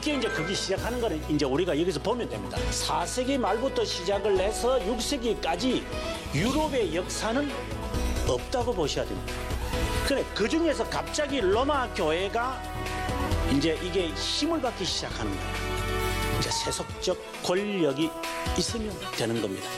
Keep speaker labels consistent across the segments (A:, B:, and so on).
A: 어떻게 이제 그게 시작하는 거는 이제 우리가 여기서 보면 됩니다. 4세기 말부터 시작을 해서 6세기까지 유럽의 역사는 없다고 보셔야 됩니다. 그래, 그 중에서 갑자기 로마 교회가 이제 이게 힘을 받기 시작하는 거예요. 이제 세속적 권력이 있으면 되는 겁니다.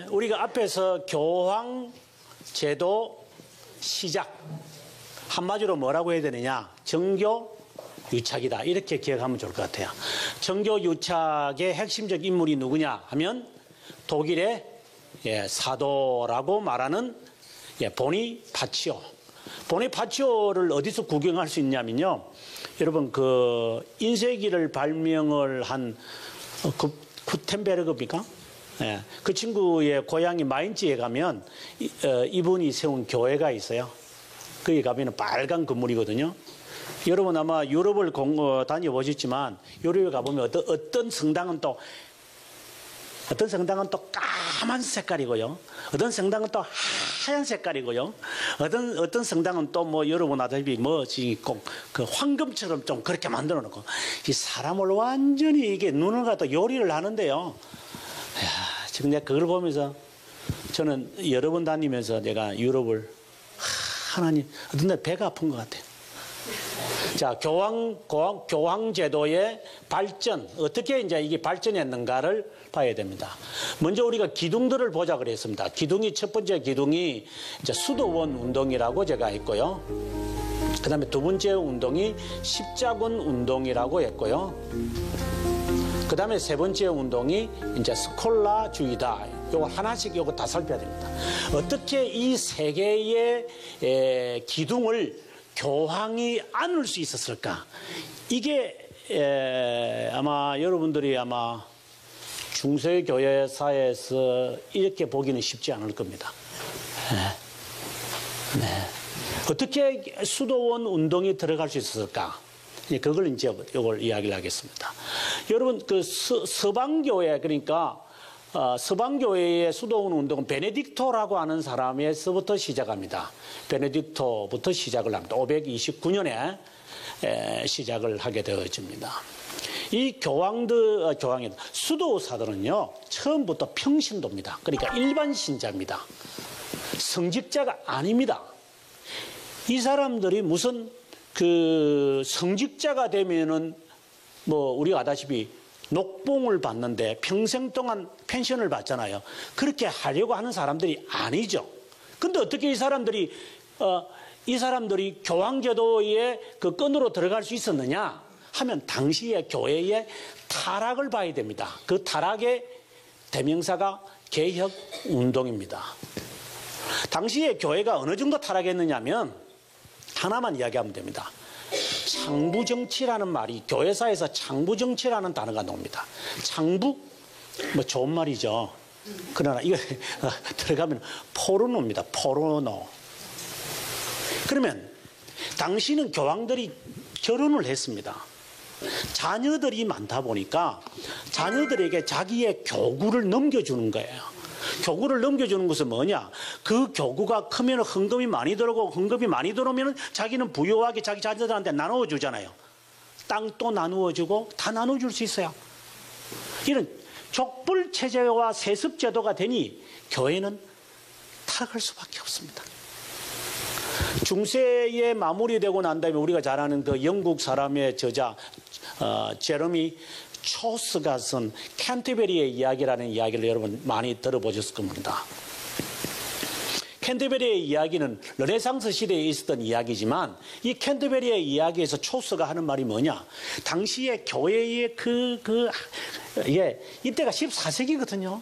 A: 우리가 앞에서 교황 제도 시작, 한마디로 뭐라고 해야 되느냐, 정교 유착이다, 이렇게 기억하면 좋을 것 같아요. 정교 유착의 핵심적 인물이 누구냐 하면 독일의 사도라고 말하는 보니파치오. 보니파치오를 어디서 구경할 수 있냐면요, 여러분 그 인쇄기를 발명을 한 구텐베르그입니까? 그 친구의 고향이 마인츠에 가면 이분이 세운 교회가 있어요. 거기 가면 빨간 건물이거든요. 여러분 아마 유럽을 다녀보셨지만 유럽에 가보면 어떤 성당은 또 까만 색깔이고요. 어떤 성당은 또 하얀 색깔이고요. 어떤 성당은 또 뭐 여러분 아다시피 꼭 그 황금처럼 좀 그렇게 만들어 놓고, 이 사람을 완전히 이게 눈을 갖다 요리를 하는데요. 지금 내가 그걸 보면서 저는 여러 번 다니면서 내가 유럽을 하나님 어떤 날 배가 아픈 것 같아요. 자, 교황 제도의 발전, 어떻게 이제 이게 발전했는가를 봐야 됩니다. 먼저 우리가 기둥들을 보자 그랬습니다. 첫 번째 기둥이 이제 수도원 운동이라고 제가 했고요. 그 다음에 두 번째 운동이 십자군 운동이라고 했고요. 그 다음에 세 번째 운동이 이제 스콜라주의다. 요거 하나씩 요거 다 살펴야 됩니다. 어떻게 이 세 개의 기둥을 교황이 안을 수 있었을까? 이게 아마 여러분들이 아마 중세교회사에서 이렇게 보기는 쉽지 않을 겁니다. 어떻게 수도원 운동이 들어갈 수 있었을까? 그걸 이제 이걸 이야기를 하겠습니다. 여러분 그 서방교회, 그러니까 서방교회의 수도원 운동은 베네딕토라고 하는 사람에서부터 시작합니다. 베네딕토부터 시작을 합니다. 529년에 시작을 하게 되어집니다. 이 교황의 수도사들은요, 처음부터 평신도입니다. 그러니까 일반 신자입니다. 성직자가 아닙니다. 이 사람들이 무슨 그 성직자가 되면은 뭐 우리가 아다시피 녹봉을 받는데 평생 동안 펜션을 받잖아요. 그렇게 하려고 하는 사람들이 아니죠. 근데 어떻게 이 사람들이 교황제도의 그 끈으로 들어갈 수 있었느냐 하면 당시의 교회의 타락을 봐야 됩니다. 그 타락의 대명사가 개혁운동입니다. 당시의 교회가 어느 정도 타락했느냐면 하나만 이야기하면 됩니다. 창부정치라는 말이 교회사에서 창부정치라는 단어가 나옵니다. 창부? 뭐 좋은 말이죠. 그러나 이거 들어가면 포르노입니다. 포르노. 그러면 당시는 교황들이 결혼을 했습니다. 자녀들이 많다 보니까 자녀들에게 자기의 교구를 넘겨주는 거예요. 교구를 넘겨주는 것은 뭐냐? 그 교구가 크면 헌금이 많이 들어오고, 헌금이 많이 들어오면 자기는 부유하게 자기 자녀들한테 나누어 주잖아요. 땅도 나누어 주고 다 나눠줄 수 있어요. 이런 족불 체제와 세습 제도가 되니 교회는 타락할 수밖에 없습니다. 중세에 마무리되고 난 다음에 우리가 잘 아는 그 영국 사람의 저자 제러미 초스가 쓴 캔터베리의 이야기라는 이야기를 여러분 많이 들어보셨을 겁니다. 캔터베리의 이야기는 르네상스 시대에 있었던 이야기지만 이 캔터베리의 이야기에서 초스가 하는 말이 뭐냐? 당시의 교회의 이때가 14세기거든요.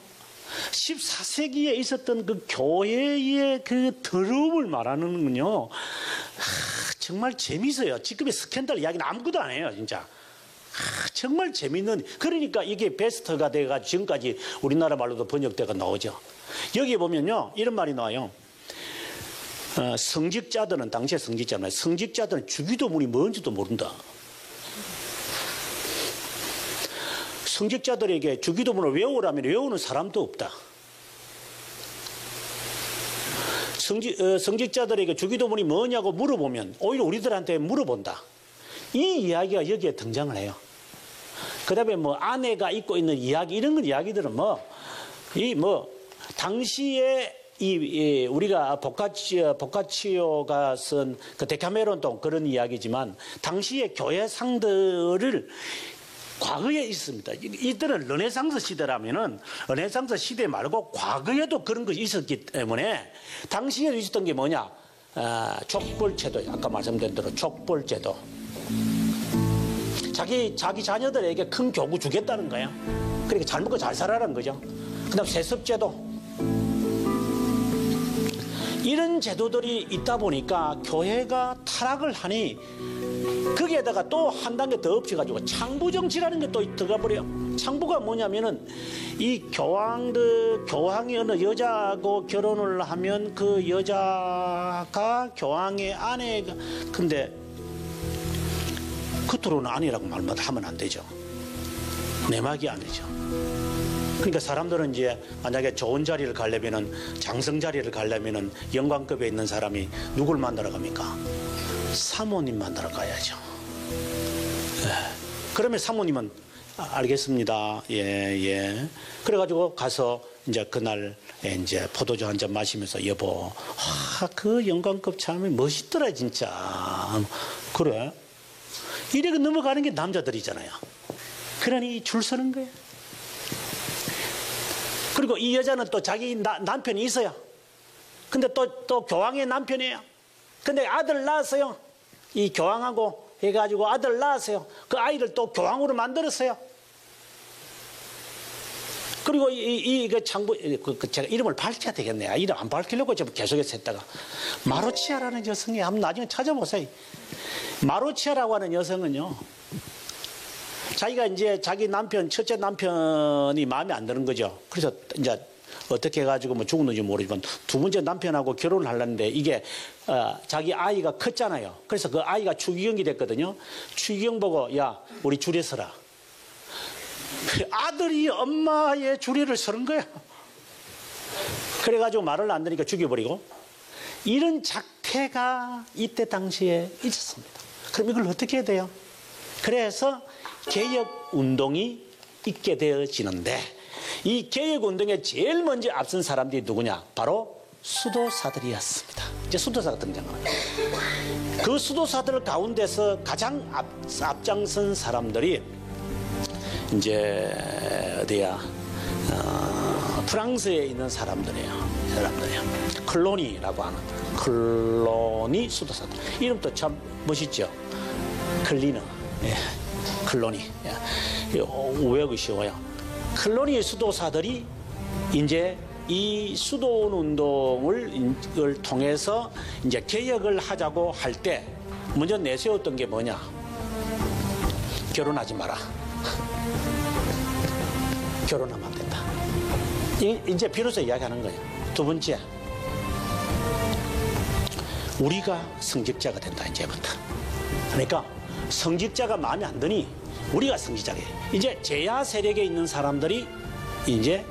A: 14세기에 있었던 그 교회의 그 더러움을 말하는군요. 정말 재밌어요. 지금의 스캔들 이야기는 아무것도 안 해요, 진짜. 정말 재밌는, 그러니까 이게 베스트가 돼가지고 지금까지 우리나라 말로도 번역돼가 나오죠. 여기 보면요, 이런 말이 나와요. 성직자들은, 당시에 성직자들은 주기도문이 뭔지도 모른다. 성직자들에게 주기도문을 외우라면 외우는 사람도 없다. 성직자들에게 주기도문이 뭐냐고 물어보면 오히려 우리들한테 물어본다. 이 이야기가 여기에 등장을 해요. 그 다음에 뭐 아내가 입고 있는 이야기, 이런 건 이야기들은 당시에 우리가 보카치오가 쓴 그 데카메론도 그런 이야기지만 당시에 교회상들을 과거에 있습니다. 이들은 르네상스 시대라면은 르네상스 시대 말고 과거에도 그런 것이 있었기 때문에 당시에 있었던 게 뭐냐? 족벌제도, 아까 말씀드린 대로 족벌제도. 자기 자녀들에게 큰 교구 주겠다는 거야. 그러니까 잘 먹고 잘 살아라는 거죠. 그다음 세습제도. 이런 제도들이 있다 보니까 교회가 타락을 하니 거기에다가 또 한 단계 더 엎쳐가지고 창부정치라는 게 또 들어가 버려. 창부가 뭐냐면은 이 교황이 어느 여자하고 결혼을 하면 그 여자가 교황의 아내가, 근데 겉으로는 아니라고 말만 하면 안 되죠. 내막이 아니죠. 그러니까 사람들은 이제 만약에 좋은 자리를 가려면은, 장성 자리를 가려면은 영광급에 있는 사람이 누굴 만나러 갑니까? 사모님 만나러 가야죠. 그러면 사모님은 알겠습니다. 예. 그래가지고 가서 이제 그날 이제 포도주 한 잔 마시면서 여보, 그 영광급 참 멋있더라 진짜. 그래? 이렇게 넘어가는 게 남자들이잖아요. 그러니 줄 서는 거예요. 그리고 이 여자는 또 자기 남편이 있어요. 근데 또 교황의 남편이에요. 근데 아들 낳았어요. 이 교황하고 해가지고 아들 낳았어요. 그 아이를 또 교황으로 만들었어요. 그리고 그 창부, 제가 이름을 밝혀야 되겠네요. 이름 안 밝히려고 좀 계속해서 했다가. 마루치아라는 여성이 한번 나중에 찾아보세요. 마루치아라고 하는 여성은요, 자기가 이제 자기 남편, 첫째 남편이 마음에 안 드는 거죠. 그래서 이제 어떻게 해가지고 뭐 죽었는지 모르지만 두 번째 남편하고 결혼을 하려는데 이게 자기 아이가 컸잖아요. 그래서 그 아이가 추기경이 됐거든요. 추기경 보고, 야, 우리 줄에 서라. 아들이 엄마의 줄에를 서는 거야. 그래가지고 말을 안 들으니까 죽여버리고. 이런 작태가 이때 당시에 있었습니다. 그럼 이걸 어떻게 해야 돼요? 그래서 개혁운동이 있게 되어지는데, 이 개혁운동에 제일 먼저 앞선 사람들이 누구냐? 바로 수도사들이었습니다. 이제 수도사가 등장합니다. 그 수도사들 가운데서 가장 앞장선 사람들이 이제 어디야? 프랑스에 있는 사람들이에요. 클로니라고 하는 클로니 수도사들. 이름도 참 멋있죠. 클리너, 클로니. 오해하기 쉬워요. 클로니 수도사들이 이제 이 수도원 운동을 통해서 이제 개혁을 하자고 할 때 먼저 내세웠던 게 뭐냐? 결혼하지 마라. 결혼하면 안 된다. 이제 비로소 이야기하는 거예요. 두 번째, 우리가 성직자가 된다, 이제부터. 그러니까 성직자가 마음에 안 드니 우리가 성직자게. 이제 제야 세력에 있는 사람들이 이제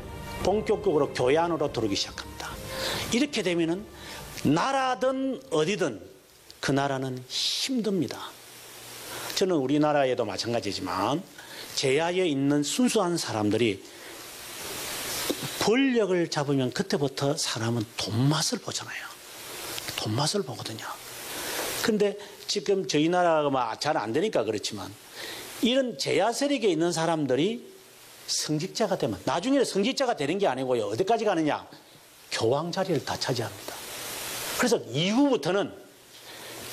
A: 본격적으로 교회 안으로 들어오기 시작합니다. 이렇게 되면은 나라든 어디든 그 나라는 힘듭니다. 저는 우리나라에도 마찬가지지만 제야에 있는 순수한 사람들이 권력을 잡으면 그때부터 사람은 돈맛을 보잖아요. 돈맛을 보거든요. 근데 지금 저희 나라가 잘 안 되니까 그렇지만 이런 제야 세력에 있는 사람들이 성직자가 되면 나중에 성직자가 되는 게 아니고요. 어디까지 가느냐? 교황 자리를 다 차지합니다. 그래서 이후부터는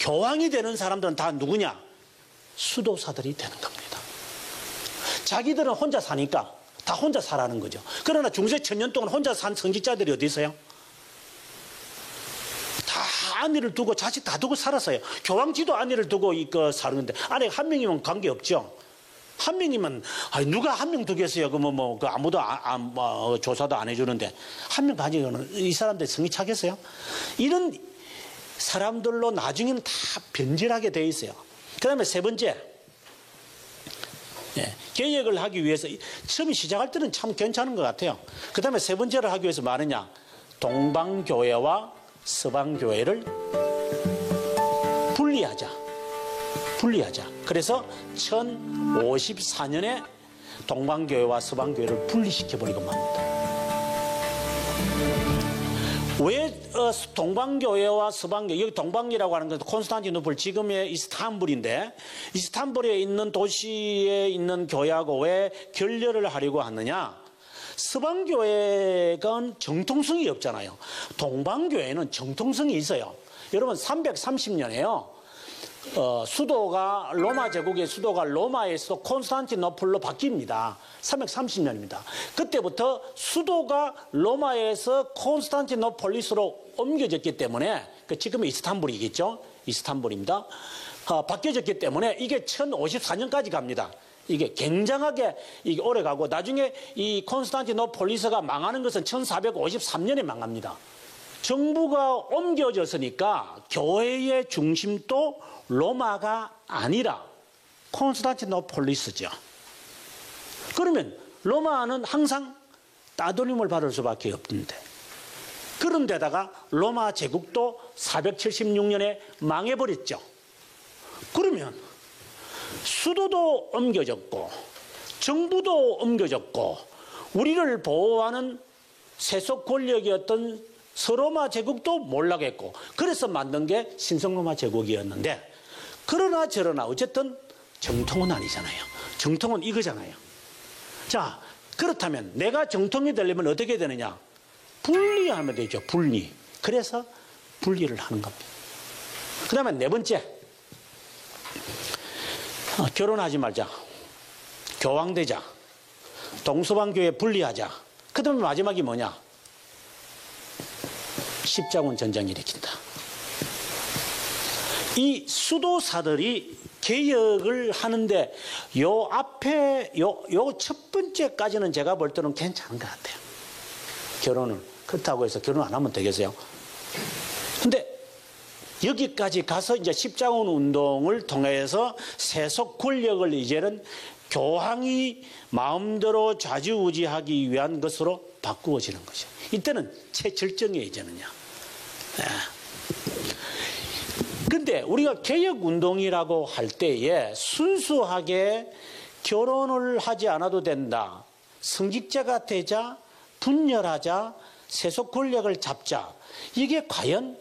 A: 교황이 되는 사람들은 다 누구냐? 수도사들이 되는 겁니다. 자기들은 혼자 사니까 다 혼자 살아는 거죠. 그러나 중세 천년 동안 혼자 산 성직자들이 어디 있어요? 다 아내를 두고 자식 다 두고 살았어요. 교황지도 아내를 두고 사는데 아내가 한 명이면 관계없죠. 한 명이면 누가 한 명 두겠어요. 그 아무도 조사도 안 해주는데 한 명 가지고는 이 사람들 성이 차겠어요? 이런 사람들로 나중에는 다 변질하게 돼 있어요. 그 다음에 세 번째, 개혁을 하기 위해서 처음 시작할 때는 참 괜찮은 것 같아요. 그 다음에 세 번째를 하기 위해서 뭐하느냐, 동방교회와 서방교회를 분리하자. 그래서 1054년에 동방교회와 서방교회를 분리시켜버리고 맙니다. 왜 동방교회와 서방교회, 여기 동방이라고 하는 것은 콘스탄티노플, 지금의 이스탄불인데, 이스탄불에 있는 도시에 있는 교회하고 왜 결렬을 하려고 하느냐, 서방교회가 정통성이 없잖아요. 동방교회는 정통성이 있어요. 여러분 330년에요. 수도가 로마 제국의 수도가 로마에서 콘스탄티노플로 바뀝니다. 330년입니다. 그때부터 수도가 로마에서 콘스탄티노폴리스로 옮겨졌기 때문에, 지금의 이스탄불이겠죠. 이스탄불입니다. 바뀌어졌기 때문에 이게 1054년까지 갑니다. 이게 굉장하게 이게 오래 가고, 나중에 이 콘스탄티노폴리스가 망하는 것은 1453년에 망합니다. 정부가 옮겨졌으니까 교회의 중심도 로마가 아니라 콘스탄티노폴리스죠. 그러면 로마는 항상 따돌림을 받을 수밖에 없는데, 그런데다가 로마 제국도 476년에 망해버렸죠. 그러면 수도도 옮겨졌고 정부도 옮겨졌고 우리를 보호하는 세속 권력이었던 서로마 제국도 몰락했고, 그래서 만든 게 신성로마 제국이었는데, 그러나 저러나 어쨌든 정통은 아니잖아요. 정통은 이거잖아요. 자, 그렇다면 내가 정통이 되려면 어떻게 되느냐, 분리하면 되죠. 분리. 그래서 분리를 하는 겁니다. 그 다음에 네 번째, 결혼하지 말자, 교황되자, 동서방교회 분리하자. 그 다음에 마지막이 뭐냐, 십자군 전쟁 일으킨다. 이 수도사들이 개혁을 하는데 요 앞에 요 첫 번째까지는 제가 볼 때는 괜찮은 것 같아요. 결혼을. 그렇다고 해서 결혼 안 하면 되겠어요? 근데 여기까지 가서 이제 십자군 운동을 통해서 세속 권력을 이제는 교황이 마음대로 좌지우지하기 위한 것으로 바꾸어지는 거죠. 이때는 최절정이에요, 이제는요. 근데 우리가 개혁운동이라고 할 때에 순수하게 결혼을 하지 않아도 된다, 성직자가 되자, 분열하자, 세속 권력을 잡자, 이게 과연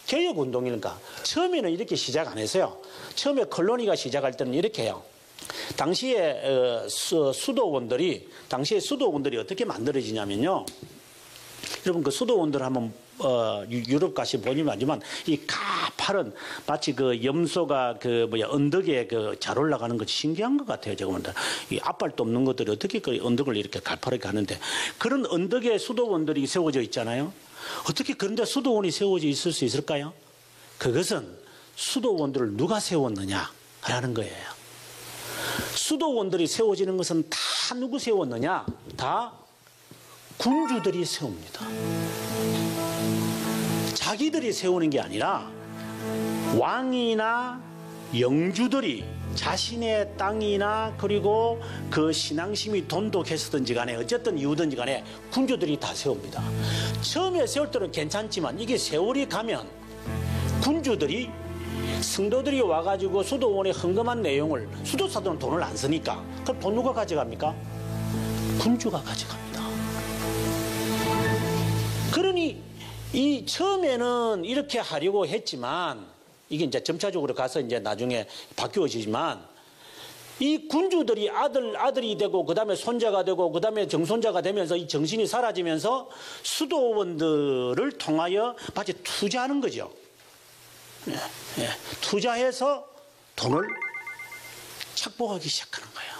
A: 개혁운동일까? 처음에는 이렇게 시작 안 했어요. 처음에 콜로니가 시작할 때는 이렇게 해요. 당시에 수도원들이 어떻게 만들어지냐면요, 여러분 그 수도원들 한번 유럽 가시 보시면 알지만, 이 가파른 마치 그 염소가 언덕에 잘 올라가는 것이 신기한 것 같아요. 제가 보면 이 앞발도 없는 것들이 어떻게 그 언덕을 이렇게 가파르게 하는데, 그런 언덕에 수도원들이 세워져 있잖아요. 어떻게 그런데 수도원이 세워져 있을 수 있을까요? 그것은 수도원들을 누가 세웠느냐라는 거예요. 수도원들이 세워지는 것은 다 누구 세웠느냐? 다 군주들이 세웁니다. 자기들이 세우는 게 아니라 왕이나 영주들이 자신의 땅이나 그리고 그 신앙심이 돈독했었든지 간에 어쨌든 이유든지 간에 군주들이 다 세웁니다. 처음에 세울 때는 괜찮지만 이게 세월이 가면 군주들이, 성도들이 와가지고 수도원에 헌금한 내용을, 수도사들은 돈을 안 쓰니까, 그럼 돈 누가 가져갑니까? 군주가 가져갑니다. 그러니 이 처음에는 이렇게 하려고 했지만, 이게 이제 점차적으로 가서 이제 나중에 바뀌어지지만, 이 군주들이 아들이 되고 그 다음에 손자가 되고 그 다음에 정손자가 되면서 이 정신이 사라지면서 수도원들을 통하여 마치 투자하는 거죠. 투자해서 돈을 착복하기 시작하는 거예요.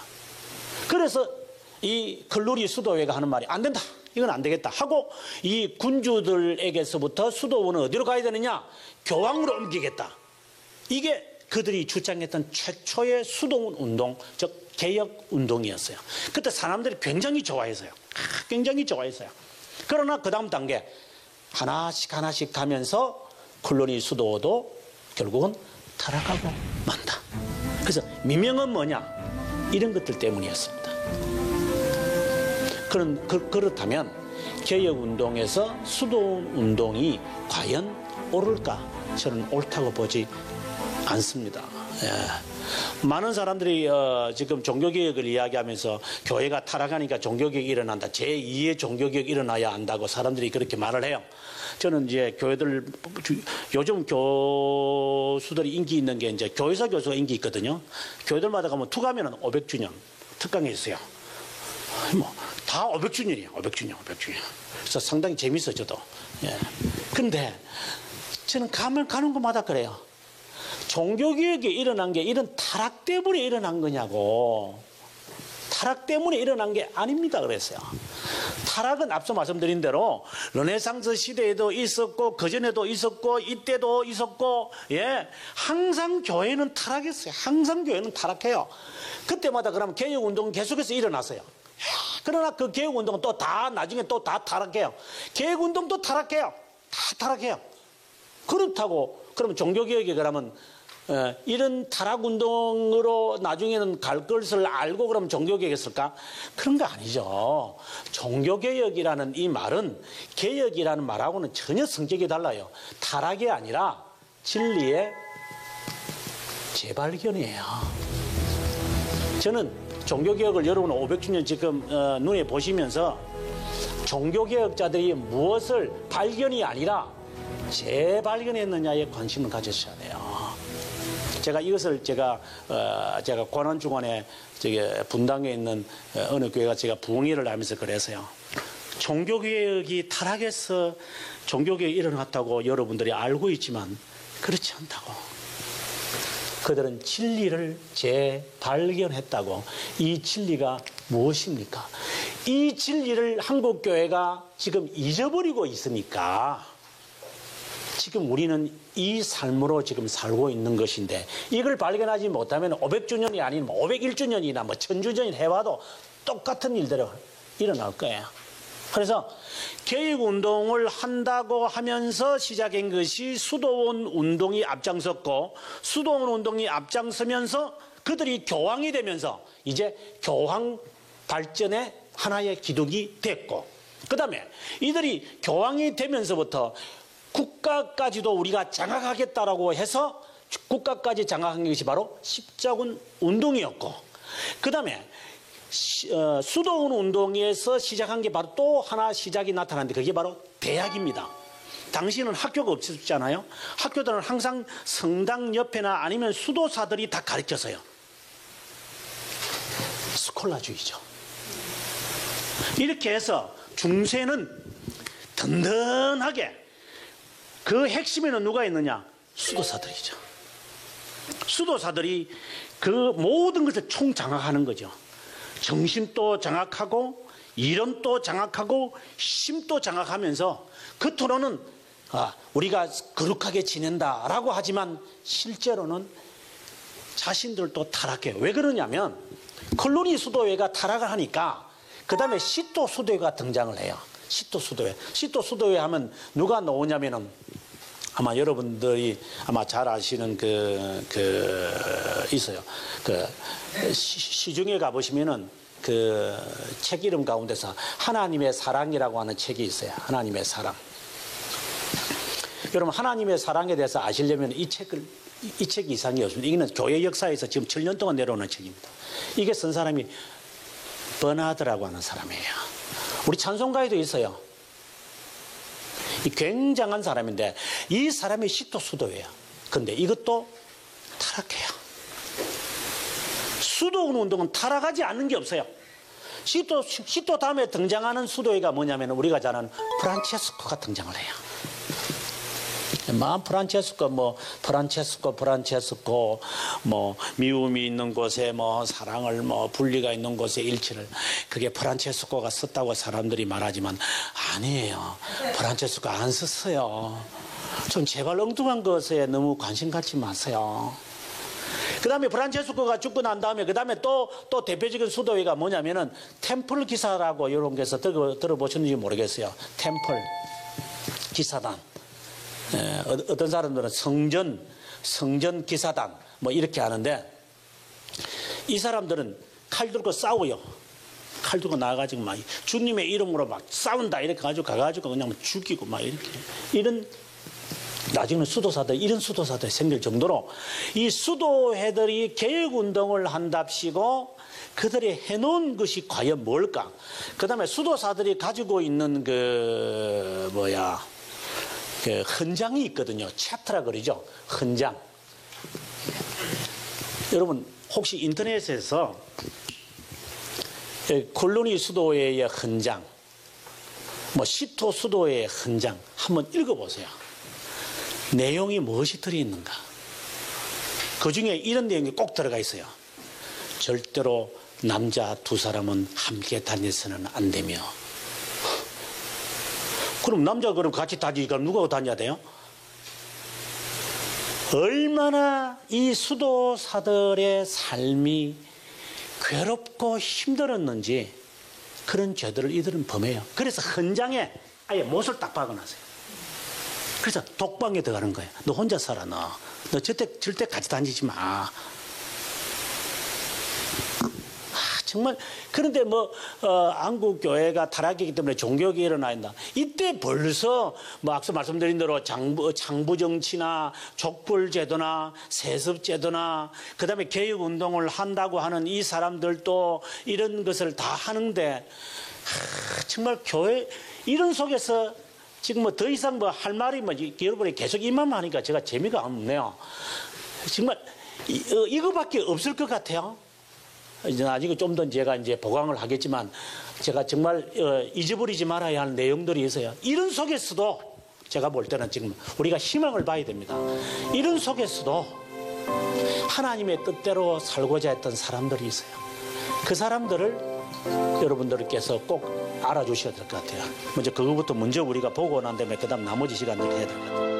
A: 그래서 이 글로리 수도회가 하는 말이 안 된다, 이건 안 되겠다 하고, 이 군주들에게서부터 수도원은 어디로 가야 되느냐, 교황으로 옮기겠다. 이게 그들이 주장했던 최초의 수도원 운동, 즉 개혁 운동이었어요. 그때 사람들이 굉장히 좋아했어요. 굉장히 좋아했어요. 그러나 그 다음 단계 하나씩 가면서 콜로니 수도도 결국은 타락하고 만다. 그래서 미명은 뭐냐? 이런 것들 때문이었습니다. 그렇다면 개혁운동에서 수도운동이 과연 옳을까? 저는 옳다고 보지 않습니다. 예. 많은 사람들이 지금 종교개혁을 이야기하면서 교회가 타락하니까 종교개혁이 일어난다. 제2의 종교개혁이 일어나야 한다고 사람들이 그렇게 말을 해요. 저는 이제 교회들, 요즘 교수들이 인기 있는 게 이제 교회사 교수가 인기 있거든요. 교회들마다 가면 투가면은 500주년 특강이 있어요. 뭐, 다 500주년이에요. 500주년. 그래서 상당히 재밌어요, 저도. 예. 근데 저는 가는 곳마다 그래요. 종교개혁이 일어난 게 이런 타락 때문에 일어난 거냐고. 타락 때문에 일어난 게 아닙니다. 그랬어요. 타락은 앞서 말씀드린 대로 르네상스 시대에도 있었고 그전에도 있었고 이때도 있었고, 예, 항상 교회는 타락했어요. 항상 교회는 타락해요. 그때마다 그러면 개혁운동은 계속해서 일어났어요. 그러나 그 개혁운동은 또 다 나중에 또 다 타락해요. 개혁운동도 타락해요. 다 타락해요. 그렇다고 그러면 종교개혁이 그러면 이런 타락운동으로 나중에는 갈 것을 알고 그러면 종교개혁했을까? 그런 거 아니죠. 종교개혁이라는 이 말은 개혁이라는 말하고는 전혀 성격이 달라요. 타락이 아니라 진리의 재발견이에요. 저는 종교개혁을 여러분 500주년 지금 눈에 보시면서 종교개혁자들이 무엇을 발견이 아니라 재발견했느냐에 관심을 가졌어야 돼요. 제가 이것을 제가 고난주간에 분당에 있는 어느 교회가 제가 부흥회를 하면서 그래서요. 종교개혁이 타락해서 종교개혁이 일어났다고 여러분들이 알고 있지만 그렇지 않다고. 그들은 진리를 재발견했다고. 이 진리가 무엇입니까? 이 진리를 한국교회가 지금 잊어버리고 있으니까 지금 우리는 이 삶으로 지금 살고 있는 것인데 이걸 발견하지 못하면 500주년이 아닌 501주년이나 1000주년이 해와도 똑같은 일들이 일어날 거예요. 그래서 개혁운동을 한다고 하면서 시작한 것이 수도원 운동이 앞장섰고 수도원 운동이 앞장서면서 그들이 교황이 되면서 이제 교황 발전의 하나의 기둥이 됐고 그 다음에 이들이 교황이 되면서부터 국가까지도 우리가 장악하겠다라고 해서 국가까지 장악한 것이 바로 십자군 운동이었고 그 다음에 수도원 운동에서 시작한 게 바로 또 하나 시작이 나타났는데 그게 바로 대학입니다. 당시에는 학교가 없었잖아요. 학교들은 항상 성당 옆에나 아니면 수도사들이 다 가르쳤어요. 스콜라주의죠. 이렇게 해서 중세는 든든하게 그 핵심에는 누가 있느냐? 수도사들이죠. 수도사들이 그 모든 것을 총장악하는 거죠. 정신도 장악하고 이론도 장악하고 힘도 장악하면서 겉으로는 우리가 거룩하게 지낸다라고 하지만 실제로는 자신들도 타락해요. 왜 그러냐면 콜로니 수도회가 타락을 하니까 그 다음에 시토 수도회가 등장을 해요. 시토 수도회. 시토 수도회 하면 누가 나오냐면은 아마 여러분들이 아마 잘 아시는 있어요. 시중에 가보시면은 그 책 이름 가운데서 하나님의 사랑이라고 하는 책이 있어요. 하나님의 사랑. 여러분 하나님의 사랑에 대해서 아시려면 이 책 이상이 없습니다. 이거는 교회 역사에서 지금 7년 동안 내려오는 책입니다. 이게 쓴 사람이 버나드라고 하는 사람이에요. 우리 찬송가에도 있어요. 이 굉장한 사람인데 이 사람이 시토 수도예요. 근데 이것도 타락해요. 수도원 운동은 타락하지 않는 게 없어요. 시토 다음에 등장하는 수도회가 뭐냐면 우리가 잘 아는 프란체스코가 등장을 해요. 프란체스코 미움이 있는 곳에 사랑을 분리가 있는 곳에 일치를 그게 프란체스코가 썼다고 사람들이 말하지만 아니에요. 프란체스코 안 썼어요. 좀 제발 엉뚱한 것에 너무 관심 갖지 마세요. 그 다음에 프란체스코가 죽고 난 다음에 그 다음에 또 대표적인 수도회가 뭐냐면은 템플 기사라고 이런 게서 들어보셨는지 모르겠어요. 템플 기사단. 어떤 사람들은 성전 기사단 뭐 이렇게 하는데 이 사람들은 칼 들고 싸워요. 칼 들고 나가가지고 막 주님의 이름으로 막 싸운다 이렇게 가가지고 그냥 죽이고 막 이렇게 이런 나중에는 수도사들 이런 수도사들이 생길 정도로 이 수도회들이 개혁운동을 한답시고 그들이 해놓은 것이 과연 뭘까? 그 다음에 수도사들이 가지고 있는 그 헌장이 있거든요. 챕터라 그러죠. 헌장. 여러분 혹시 인터넷에서 콜로니 수도회의 헌장, 뭐 시토 수도회의 헌장 한번 읽어보세요. 내용이 무엇이 들어있는가? 그 중에 이런 내용이 꼭 들어가 있어요. 절대로 남자 두 사람은 함께 다녀서는 안 되며. 그럼 남자가 그럼 같이 다니니까 누가 다녀야 돼요? 얼마나 이 수도사들의 삶이 괴롭고 힘들었는지 그런 죄들을 이들은 범해요. 그래서 헌장에 아예 못을 딱 박아놨어요. 그래서 독방에 들어가는 거예요. 너 혼자 살아, 너 절대 같이 다니지 마. 정말 그런데 한국 교회가 타락이기 때문에 종교가 일어나 있다. 이때 벌써 앞서 말씀드린 대로 장부 정치나 족벌 제도나 세습 제도나 그다음에 개혁 운동을 한다고 하는 이 사람들도 이런 것을 다 하는데 정말 교회 이런 속에서 지금 더 이상 할 말이 여러분이 계속 이만 하니까 제가 재미가 없네요. 정말 이거밖에 없을 것 같아요. 이제 나중에 좀 더 제가 이제 보강을 하겠지만 제가 정말 잊어버리지 말아야 할 내용들이 있어요. 이런 속에서도 제가 볼 때는 지금 우리가 희망을 봐야 됩니다. 이런 속에서도 하나님의 뜻대로 살고자 했던 사람들이 있어요. 그 사람들을 여러분들께서 꼭 알아주셔야 될 것 같아요. 먼저 그거부터 우리가 보고 난 다음에 그 다음 나머지 시간을 해야 될 것 같아요.